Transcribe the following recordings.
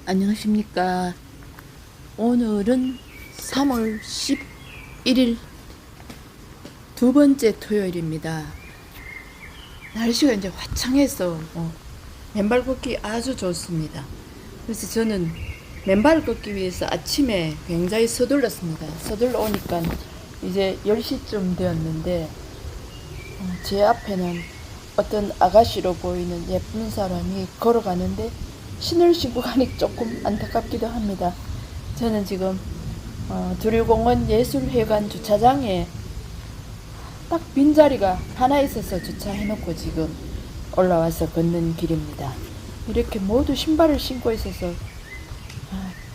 안녕하십니까. 오늘은 3월 11일 두 번째 토요일입니다. 날씨가 이제 화창해서 맨발 걷기 아주 좋습니다. 그래서 저는 맨발 걷기 위해서 아침에 굉장히 서둘렀습니다. 서둘러 오니까 이제 10시쯤 되었는데 제 앞에는 어떤 아가씨로 보이는 예쁜 사람이 걸어가는데 신을 신고 가니 조금 안타깝기도 합니다. 저는 지금 두류공원 예술회관 주차장에 딱 빈자리가 하나 있어서 주차해놓고 지금 올라와서 걷는 길입니다. 이렇게 모두 신발을 신고 있어서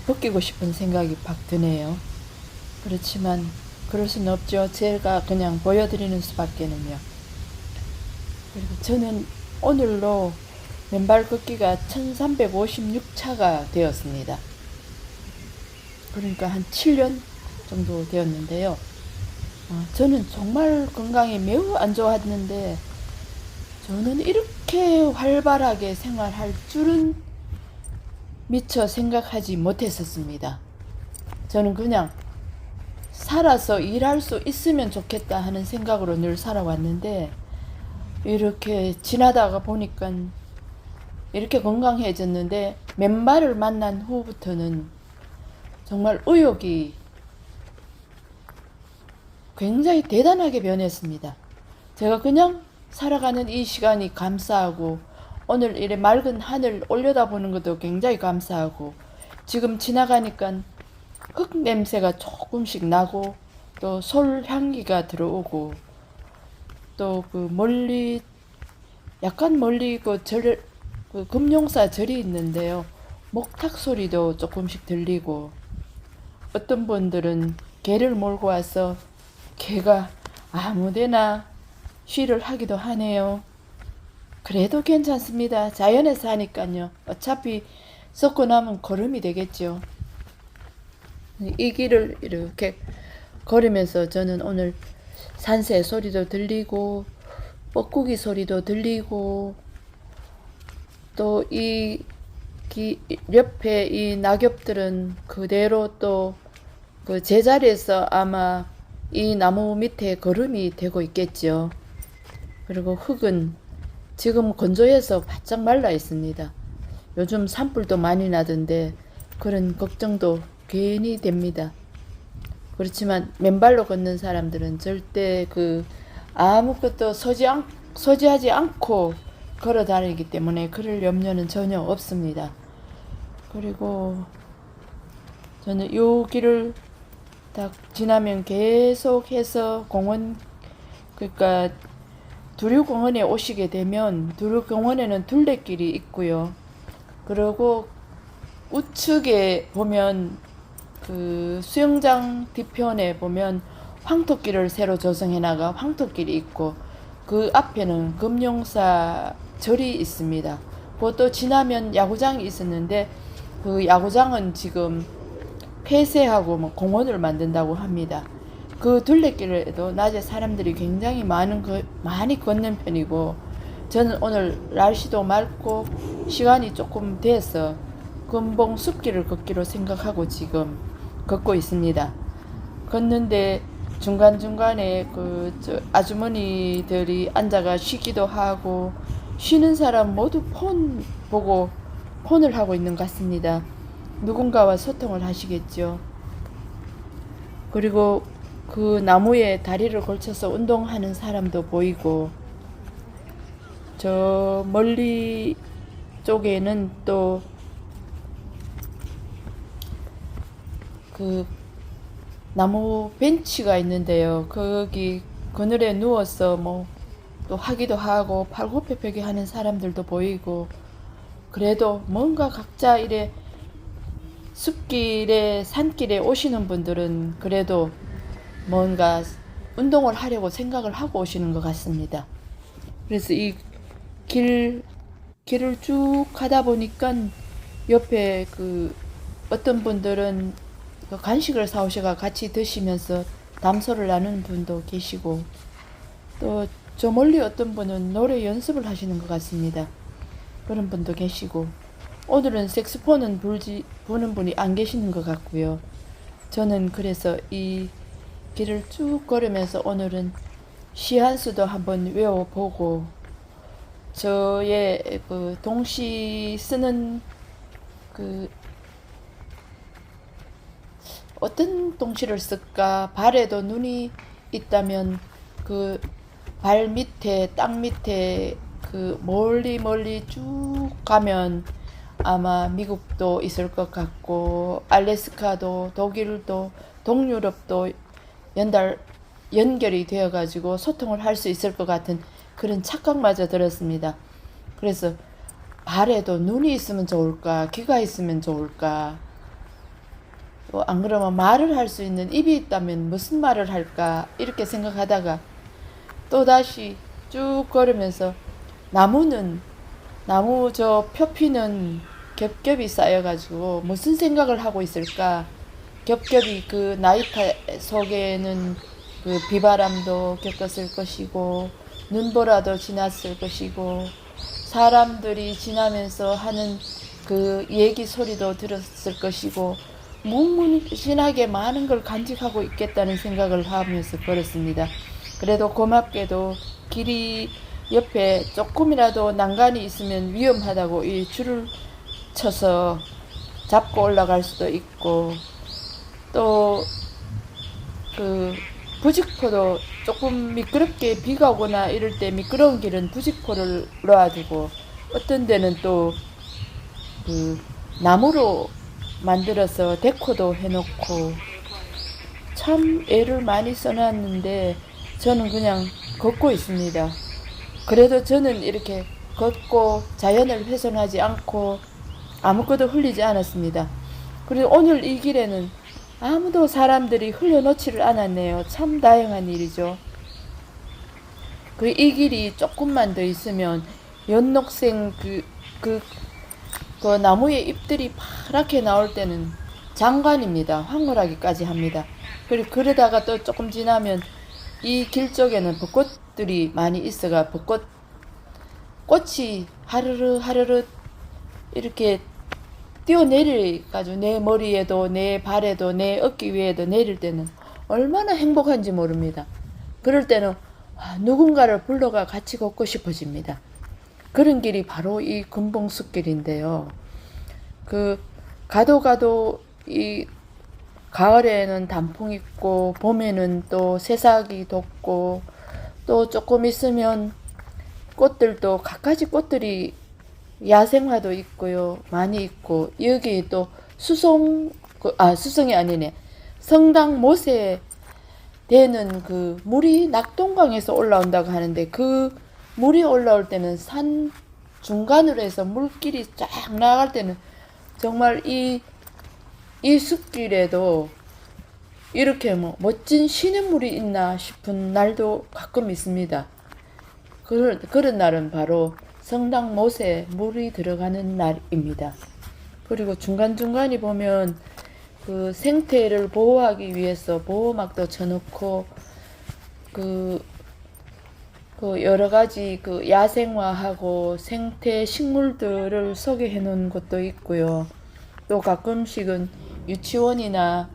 벗기고 싶은 생각이 팍 드네요. 그렇지만 그럴 수는 없죠. 제가 그냥 보여드리는 수밖에는요. 그리고 저는 오늘로 맨발 걷기가 1356차가 되었습니다. 그러니까 한 7년 정도 되었는데요. 저는 정말 건강이 매우 안 좋았는데 저는 이렇게 활발하게 생활할 줄은 미처 생각하지 못했었습니다. 저는 그냥 살아서 일할 수 있으면 좋겠다 하는 생각으로 늘 살아왔는데 이렇게 지나다가 보니까 이렇게 건강해졌는데 맨발을 만난 후부터는 정말 의욕이 굉장히 대단하게 변했습니다. 제가 그냥 살아가는 이 시간이 감사하고 오늘 이래 맑은 하늘 올려다보는 것도 굉장히 감사하고 지금 지나가니까 흙 냄새가 조금씩 나고 또 솔 향기가 들어오고 또 그 멀리 약간 멀리 그 금용사 절이 있는데요. 목탁 소리도 조금씩 들리고 어떤 분들은 개를 몰고 와서 개가 아무데나 쉬를 하기도 하네요. 그래도 괜찮습니다. 자연에 사니까요. 어차피 썩고 나면 거름이 되겠죠. 이 길을 이렇게 걸으면서 저는 오늘 산새 소리도 들리고 뻐꾸기 소리도 들리고 또 이 옆에 이 낙엽들은 그대로 또 그 제자리에서 아마 이 나무 밑에 거름이 되고 있겠죠. 그리고 흙은 지금 건조해서 바짝 말라 있습니다. 요즘 산불도 많이 나던데 그런 걱정도 괜히 됩니다. 그렇지만 맨발로 걷는 사람들은 절대 아무것도 소지하지 않고 걸어 다니기 때문에 그럴 염려는 전혀 없습니다. 그리고 저는 요 길을 딱 지나면 계속해서 그러니까 두류공원에 오시게 되면 두류공원에는 둘레길이 있고요. 그리고 우측에 보면 그 수영장 뒤편에 보면 황토길을 새로 조성해 나가 황토길이 있고 그 앞에는 금용사 절이 있습니다. 그것도 지나면 야구장이 있었는데 그 야구장은 지금 폐쇄하고 공원을 만든다고 합니다. 그 둘레길에도 낮에 사람들이 굉장히 많이 걷는 편이고 저는 오늘 날씨도 맑고 시간이 조금 돼서 금봉 숲길을 걷기로 생각하고 지금 걷고 있습니다. 걷는데 중간중간에 아주머니들이 앉아가 쉬기도 하고 쉬는 사람 모두 폰을 하고 있는 것 같습니다. 누군가와 소통을 하시겠죠. 그리고 그 나무에 다리를 걸쳐서 운동하는 사람도 보이고 저 멀리 쪽에는 또 그 나무 벤치가 있는데요. 거기 그늘에 누워서 또 하기도 하고 팔굽혀펴기 하는 사람들도 보이고 그래도 뭔가 각자 이래 숲길에 산길에 오시는 분들은 그래도 뭔가 운동을 하려고 생각을 하고 오시는 것 같습니다. 그래서 이 길을 쭉 가다 보니까 옆에 어떤 분들은 간식을 사오셔가 같이 드시면서 담소를 나누는 분도 계시고 또 저 멀리 어떤 분은 노래 연습을 하시는 것 같습니다. 그런 분도 계시고 오늘은 색소폰은 부는 분이 안 계시는 것 같고요. 저는 그래서 이 길을 쭉 걸으면서 오늘은 시 한 수도 한번 외워보고, 저의 그 동시 쓰는 그 어떤 동시를 쓸까? 발에도 눈이 있다면 그 발 밑에, 땅 밑에 그 멀리 멀리 쭉 가면 아마 미국도 있을 것 같고, 알래스카도, 독일도, 동유럽도 연결이 되어가지고 소통을 할 수 있을 것 같은 그런 착각마저 들었습니다. 그래서 발에도 눈이 있으면 좋을까, 귀가 있으면 좋을까, 안 그러면 말을 할 수 있는 입이 있다면 무슨 말을 할까, 이렇게 생각하다가 또다시 쭉 걸으면서 나무 저 표피는 겹겹이 쌓여가지고 무슨 생각을 하고 있을까. 겹겹이 그 나이타 속에는 그 비바람도 겪었을 것이고, 눈보라도 지났을 것이고, 사람들이 지나면서 하는 그 얘기 소리도 들었을 것이고, 무궁무진하게 많은 걸 간직하고 있겠다는 생각을 하면서 걸었습니다. 그래도 고맙게도 길이 옆에 조금이라도 난간이 있으면 위험하다고 이 줄을 쳐서 잡고 올라갈 수도 있고, 또 그 부직포도 조금 미끄럽게 비가 오거나 이럴 때 미끄러운 길은 부직포를 놓아두고, 어떤 데는 또 그 나무로 만들어서 데코도 해놓고, 참 애를 많이 써놨는데 저는 그냥 걷고 있습니다. 그래도 저는 이렇게 걷고 자연을 훼손하지 않고 아무것도 흘리지 않았습니다. 그리고 오늘 이 길에는 아무도 사람들이 흘려놓지를 않았네요. 참 다행한 일이죠. 그리고 이 길이 조금만 더 있으면 연녹생 그 나무의 잎들이 파랗게 나올 때는 장관입니다. 황홀하기까지 합니다. 그리고 그러다가 또 조금 지나면 이 길 쪽에는 벚꽃들이 많이 있어가 꽃이 하르르 하르르 이렇게 뛰어내려가지고 내 머리에도 내 발에도 내 어깨 위에도 내릴 때는 얼마나 행복한지 모릅니다. 그럴 때는 누군가를 불러가 같이 걷고 싶어집니다. 그런 길이 바로 이 금봉숲길인데요. 가도 이 가을에는 단풍 있고, 봄에는 또 새싹이 돋고, 또 조금 있으면 꽃들도 갖가지 꽃들이 야생화도 있고요, 많이 있고, 여기 또 수성이 아니네, 성당 못에 되는 그 물이 낙동강에서 올라온다고 하는데, 그 물이 올라올 때는 산 중간으로 해서 물길이 쫙 나갈 때는 정말 이 숲길에도 이렇게 멋진 시냇물이 있나 싶은 날도 가끔 있습니다. 그런 날은 바로 성당 못에 물이 들어가는 날입니다. 그리고 중간중간에 보면 그 생태를 보호하기 위해서 보호막도 쳐놓고, 그 여러 가지 그 야생화하고 생태 식물들을 소개해 놓은 것도 있고요. 또 가끔씩은 유치원이나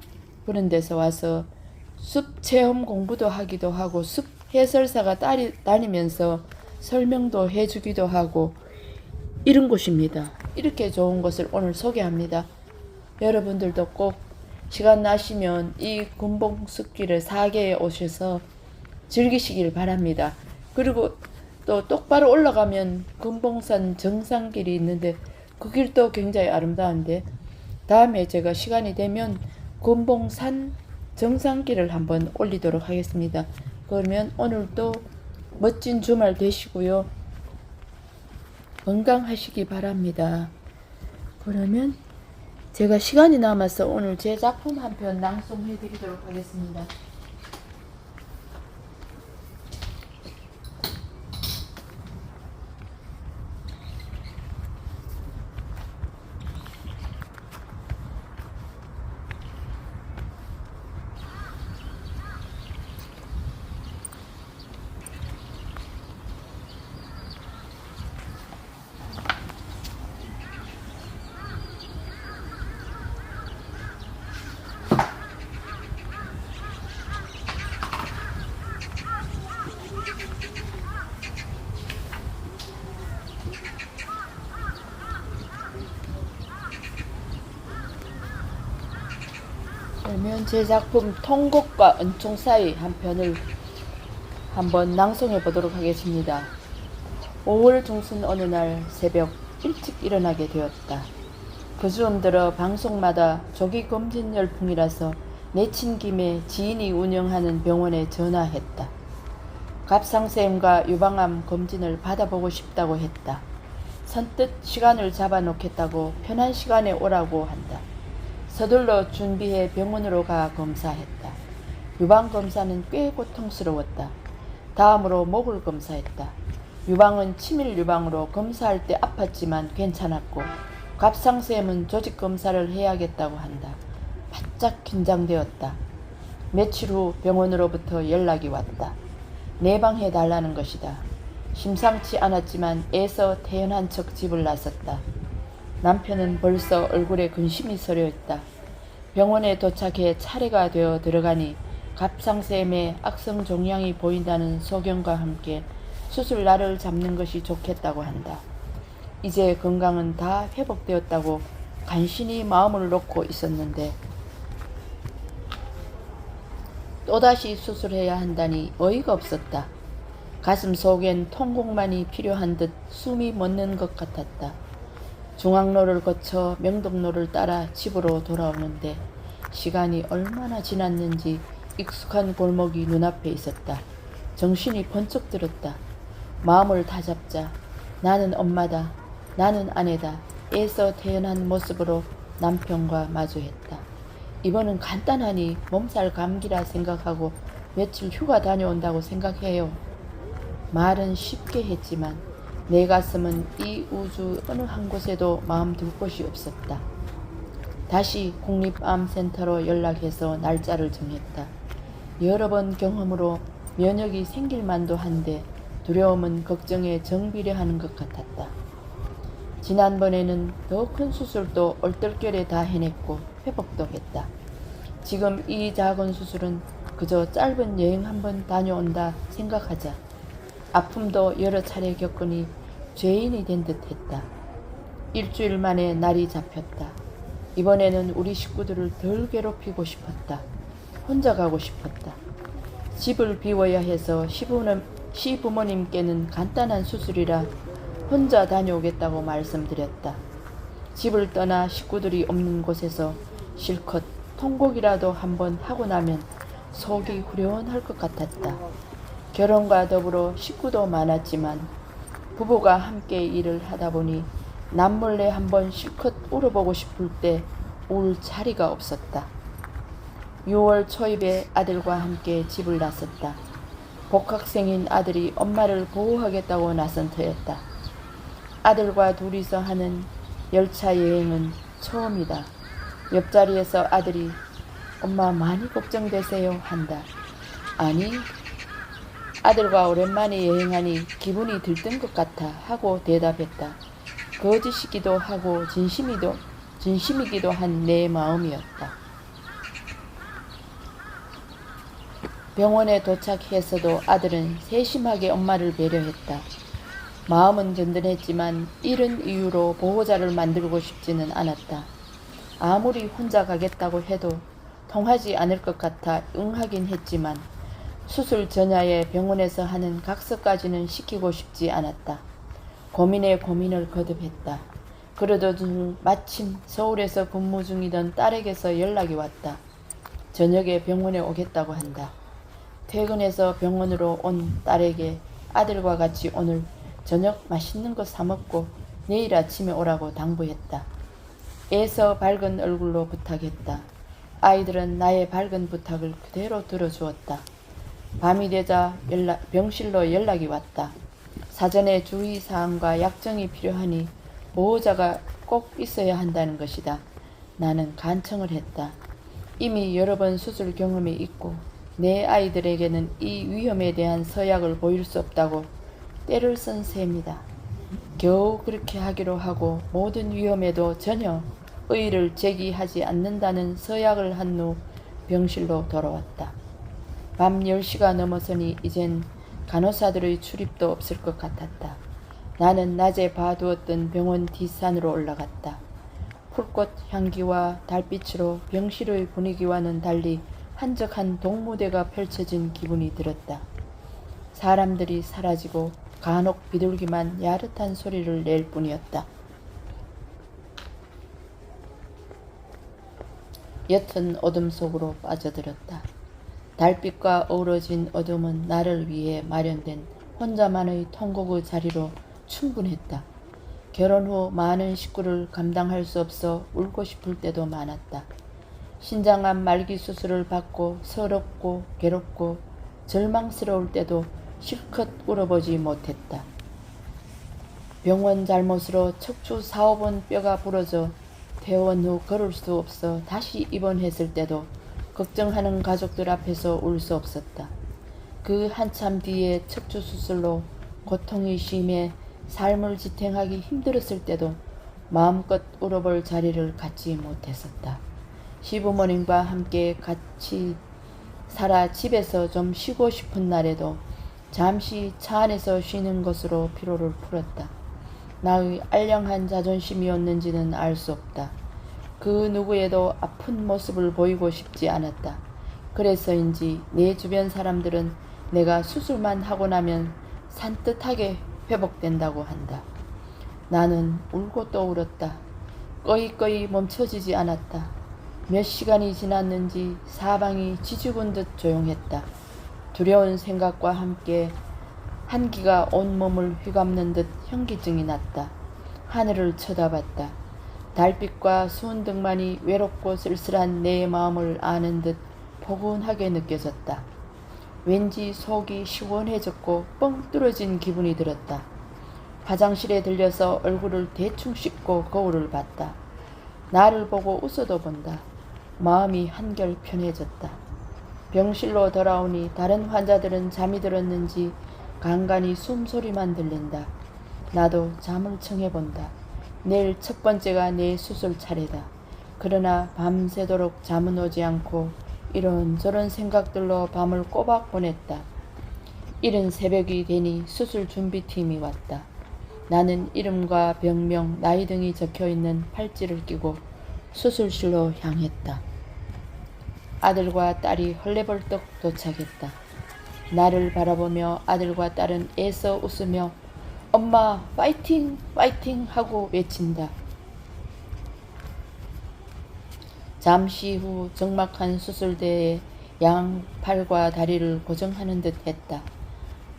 그런 데서 와서 숲 체험 공부도 하기도 하고, 숲 해설사가 다니면서 설명도 해주기도 하고, 이런 곳입니다. 이렇게 좋은 곳을 오늘 소개합니다. 여러분들도 꼭 시간 나시면 이 금봉숲길을 4개에 오셔서 즐기시길 바랍니다. 그리고 또 똑바로 올라가면 금봉산 정상길이 있는데 그 길도 굉장히 아름다운데, 다음에 제가 시간이 되면 금봉산 정상길을 한번 올리도록 하겠습니다. 그러면 오늘도 멋진 주말 되시고요, 건강하시기 바랍니다. 그러면 제가 시간이 남아서 오늘 제 작품 한 편 낭송해 드리도록 하겠습니다. 김혜연 제작품 통곡과 은총 사이 한 편을 한번 낭송해 보도록 하겠습니다. 5월 중순 어느 날 새벽 일찍 일어나게 되었다. 그 즈음 들어 방송마다 조기 검진 열풍이라서 내친 김에 지인이 운영하는 병원에 전화했다. 갑상샘과 유방암 검진을 받아보고 싶다고 했다. 선뜻 시간을 잡아놓겠다고 편한 시간에 오라고 한다. 서둘러 준비해 병원으로 가 검사했다. 유방검사는 꽤 고통스러웠다. 다음으로 목을 검사했다. 유방은 치밀 유방으로 검사할 때 아팠지만 괜찮았고 갑상샘은 조직 검사를 해야겠다고 한다. 바짝 긴장되었다. 며칠 후 병원으로부터 연락이 왔다. 내방해 달라는 것이다. 심상치 않았지만 애써 태연한 척 집을 나섰다. 남편은 벌써 얼굴에 근심이 서려 있다. 병원에 도착해 차례가 되어 들어가니 갑상샘에 악성 종양이 보인다는 소견과 함께 수술 날을 잡는 것이 좋겠다고 한다. 이제 건강은 다 회복되었다고 간신히 마음을 놓고 있었는데 또다시 수술해야 한다니 어이가 없었다. 가슴 속엔 통곡만이 필요한 듯 숨이 멎는 것 같았다. 중앙로를 거쳐 명동로를 따라 집으로 돌아오는데 시간이 얼마나 지났는지 익숙한 골목이 눈앞에 있었다. 정신이 번쩍 들었다. 마음을 다잡자 나는 엄마다. 나는 아내다. 애써 태연한 모습으로 남편과 마주했다. 이번은 간단하니 몸살 감기라 생각하고 며칠 휴가 다녀온다고 생각해요. 말은 쉽게 했지만 내 가슴은 이 우주 어느 한 곳에도 마음 둘 곳이 없었다. 다시 국립암센터로 연락해서 날짜를 정했다. 여러 번 경험으로 면역이 생길 만도 한데 두려움은 걱정에 정비례하는 것 같았다. 지난번에는 더 큰 수술도 얼떨결에 다 해냈고 회복도 했다. 지금 이 작은 수술은 그저 짧은 여행 한번 다녀온다 생각하자. 아픔도 여러 차례 겪으니 죄인이 된 듯 했다. 일주일 만에 날이 잡혔다. 이번에는 우리 식구들을 덜 괴롭히고 싶었다. 혼자 가고 싶었다. 집을 비워야 해서 시부모님께는 간단한 수술이라 혼자 다녀오겠다고 말씀드렸다. 집을 떠나 식구들이 없는 곳에서 실컷 통곡이라도 한번 하고 나면 속이 후련할 것 같았다. 결혼과 더불어 식구도 많았지만 부부가 함께 일을 하다 보니 남몰래 한번 실컷 울어보고 싶을 때 울 자리가 없었다. 6월 초입에 아들과 함께 집을 나섰다. 복학생인 아들이 엄마를 보호하겠다고 나선 터였다. 아들과 둘이서 하는 열차 여행은 처음이다. 옆자리에서 아들이 엄마 많이 걱정되세요 한다. 아니, 아들과 오랜만에 여행하니 기분이 들뜬 것 같아 하고 대답했다. 거짓이기도 하고 진심이기도 한 내 마음이었다. 병원에 도착해서도 아들은 세심하게 엄마를 배려했다. 마음은 든든했지만 이런 이유로 보호자를 만들고 싶지는 않았다. 아무리 혼자 가겠다고 해도 통하지 않을 것 같아 응하긴 했지만 수술 전야에 병원에서 하는 각서까지는 시키고 싶지 않았다. 고민에 고민을 거듭했다. 그러던 중 마침 서울에서 근무 중이던 딸에게서 연락이 왔다. 저녁에 병원에 오겠다고 한다. 퇴근해서 병원으로 온 딸에게 아들과 같이 오늘 저녁 맛있는 거 사 먹고 내일 아침에 오라고 당부했다. 애써 밝은 얼굴로 부탁했다. 아이들은 나의 밝은 부탁을 그대로 들어주었다. 밤이 되자 병실로 연락이 왔다. 사전에 주의사항과 약정이 필요하니 보호자가 꼭 있어야 한다는 것이다. 나는 간청을 했다. 이미 여러 번 수술 경험이 있고 내 아이들에게는 이 위험에 대한 서약을 보일 수 없다고 때를 쓴 셈이다. 겨우 그렇게 하기로 하고 모든 위험에도 전혀 의의를 제기하지 않는다는 서약을 한 후 병실로 돌아왔다. 밤 10시가 넘어서니 이젠 간호사들의 출입도 없을 것 같았다. 나는 낮에 봐두었던 병원 뒷산으로 올라갔다. 풀꽃 향기와 달빛으로 병실의 분위기와는 달리 한적한 동무대가 펼쳐진 기분이 들었다. 사람들이 사라지고 간혹 비둘기만 야릇한 소리를 낼 뿐이었다. 옅은 어둠 속으로 빠져들었다. 달빛과 어우러진 어둠은 나를 위해 마련된 혼자만의 통곡의 자리로 충분했다. 결혼 후 많은 식구를 감당할 수 없어 울고 싶을 때도 많았다. 신장암 말기 수술을 받고 서럽고 괴롭고 절망스러울 때도 실컷 울어보지 못했다. 병원 잘못으로 척추 4~5번 뼈가 부러져 퇴원 후 걸을 수 없어 다시 입원했을 때도 걱정하는 가족들 앞에서 울 수 없었다. 그 한참 뒤에 척추 수술로 고통이 심해 삶을 지탱하기 힘들었을 때도 마음껏 울어볼 자리를 갖지 못했었다. 시부모님과 함께 같이 살아 집에서 좀 쉬고 싶은 날에도 잠시 차 안에서 쉬는 것으로 피로를 풀었다. 나의 알량한 자존심이었는지는 알 수 없다. 그 누구에도 아픈 모습을 보이고 싶지 않았다. 그래서인지 내 주변 사람들은 내가 수술만 하고 나면 산뜻하게 회복된다고 한다. 나는 울고 또 울었다. 꺼이꺼이 멈춰지지 않았다. 몇 시간이 지났는지 사방이 지죽은 듯 조용했다. 두려운 생각과 함께 한기가 온몸을 휘감는 듯 현기증이 났다. 하늘을 쳐다봤다. 달빛과 수은등만이 외롭고 쓸쓸한 내 마음을 아는 듯 포근하게 느껴졌다. 왠지 속이 시원해졌고 뻥 뚫어진 기분이 들었다. 화장실에 들려서 얼굴을 대충 씻고 거울을 봤다. 나를 보고 웃어도 본다. 마음이 한결 편해졌다. 병실로 돌아오니 다른 환자들은 잠이 들었는지 간간히 숨소리만 들린다. 나도 잠을 청해본다. 내일 첫 번째가 내 수술 차례다. 그러나 밤새도록 잠은 오지 않고 이런저런 생각들로 밤을 꼬박 보냈다. 이른 새벽이 되니 수술 준비팀이 왔다. 나는 이름과 병명, 나이 등이 적혀있는 팔찌를 끼고 수술실로 향했다. 아들과 딸이 헐레벌떡 도착했다. 나를 바라보며 아들과 딸은 애써 웃으며 엄마 파이팅 파이팅 하고 외친다. 잠시 후 적막한 수술대에 양 팔과 다리를 고정하는 듯 했다.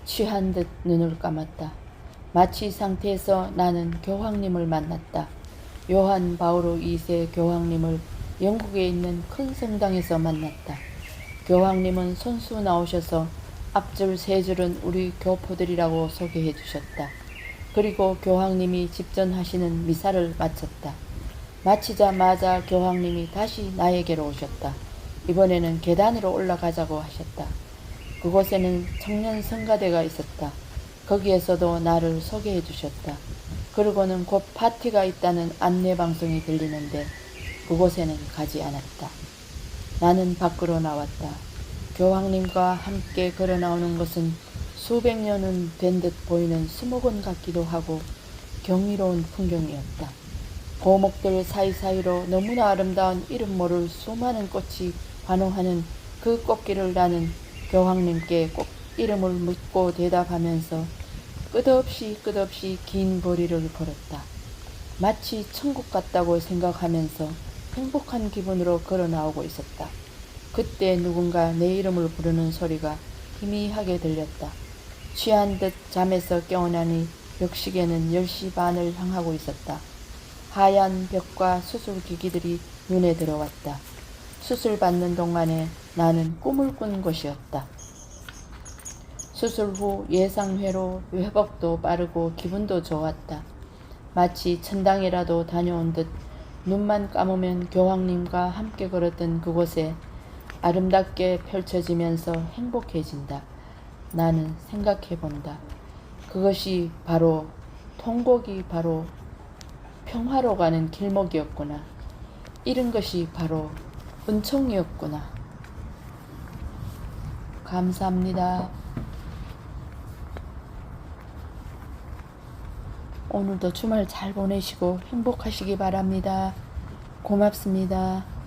취한 듯 눈을 감았다. 마취 상태에서 나는 교황님을 만났다. 요한 바오로 2세 교황님을 영국에 있는 큰 성당에서 만났다. 교황님은 손수 나오셔서 앞줄 세 줄은 우리 교포들이라고 소개해 주셨다. 그리고 교황님이 집전하시는 미사를 마쳤다. 마치자마자 교황님이 다시 나에게로 오셨다. 이번에는 계단으로 올라가자고 하셨다. 그곳에는 청년 성가대가 있었다. 거기에서도 나를 소개해 주셨다. 그리고는 곧 파티가 있다는 안내방송이 들리는데 그곳에는 가지 않았다. 나는 밖으로 나왔다. 교황님과 함께 걸어 나오는 것은 수백 년은 된 듯 보이는 수목원 같기도 하고 경이로운 풍경이었다. 고목들 사이사이로 너무나 아름다운 이름 모를 수많은 꽃이 환호하는 그 꽃길을 나는 교황님께 꼭 이름을 묻고 대답하면서 끝없이 긴 거리를 걸었다. 마치 천국 같다고 생각하면서 행복한 기분으로 걸어 나오고 있었다. 그때 누군가 내 이름을 부르는 소리가 희미하게 들렸다. 취한 듯 잠에서 깨어나니 벽시계는 10시 반을 향하고 있었다. 하얀 벽과 수술기기들이 눈에 들어왔다. 수술 받는 동안에 나는 꿈을 꾼 것이었다. 수술 후 예상외로 회복도 빠르고 기분도 좋았다. 마치 천당이라도 다녀온 듯 눈만 감으면 교황님과 함께 걸었던 그곳에 아름답게 펼쳐지면서 행복해진다. 나는 생각해본다. 그것이 바로 통곡이 바로 평화로 가는 길목이었구나. 이런 것이 바로 은총이었구나. 감사합니다. 오늘도 주말 잘 보내시고 행복하시기 바랍니다. 고맙습니다.